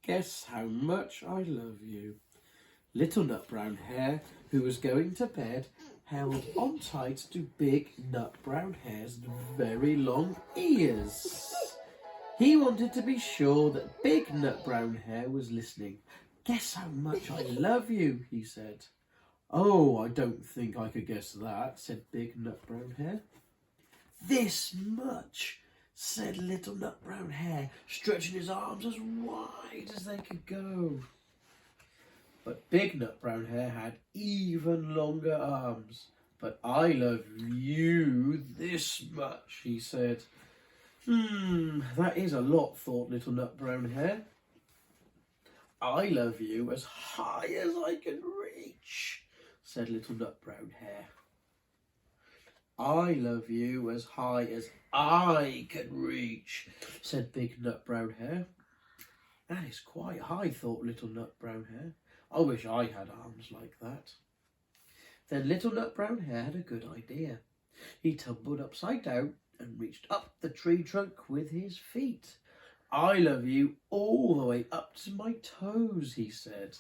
Guess how much I love you. Little Nut Brown Hare, who was going to bed, held on tight to Big Nut Brown Hare's very long ears. He wanted to be sure that Big Nut Brown Hare was listening. Guess how much I love you, he said. Oh, I don't think I could guess that, said Big Nut Brown Hare. This much, said Little Nut Brown Hare, stretching his arms as wide as they could go. But Big Nut Brown Hare had even longer arms. But I love you this much, he said. That is a lot, thought Little Nut Brown Hare. I love you as high as I can reach, said Little Nut Brown Hare. I love you as high as I can reach, said Big Nut Brown Hare. That is quite high, thought Little Nut Brown Hare. I wish I had arms like that. Then Little Nut Brown Hare had a good idea. He tumbled upside down and reached up the tree trunk with his feet. I love you all the way up to my toes, he said.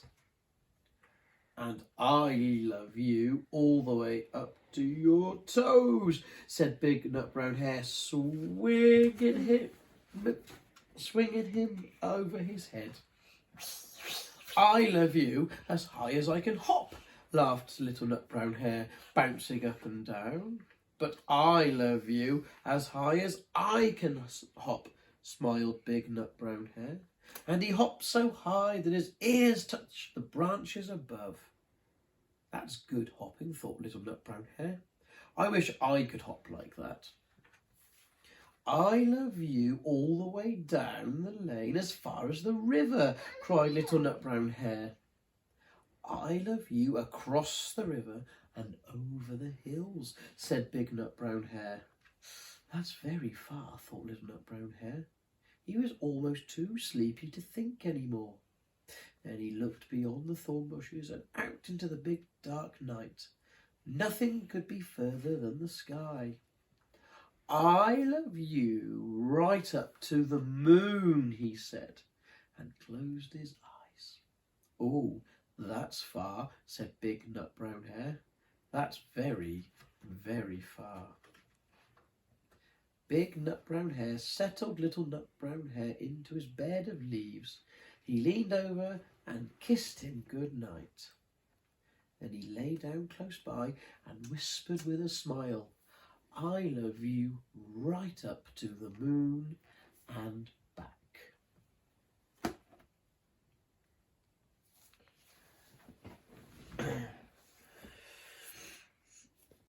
And I love you all the way up to your toes, said Big Nut Brown Hare, swinging him over his head. I love you as high as I can hop, laughed Little Nut Brown Hare, bouncing up and down. But I love you as high as I can hop, smiled Big Nut Brown Hare. And he hopped so high that his ears touched the branches above. That's good hopping, thought Little Nut Brown Hare. I wish I could hop like that. I love you all the way down the lane as far as the river, cried Little Nut Brown Hare. I love you across the river and over the hills, said Big Nut Brown Hare. That's very far, thought Little Nut Brown Hare. He was almost too sleepy to think any more. Then he looked beyond the thorn bushes and out into the big dark night. Nothing could be further than the sky. I love you right up to the moon, he said, and closed his eyes. Oh, that's far, said Big Nut Brown Hare. That's very, very far. Big Nut Brown Hare settled Little Nut Brown Hare into his bed of leaves. He leaned over and kissed him good night. Then he lay down close by and whispered with a smile, I love you right up to the moon and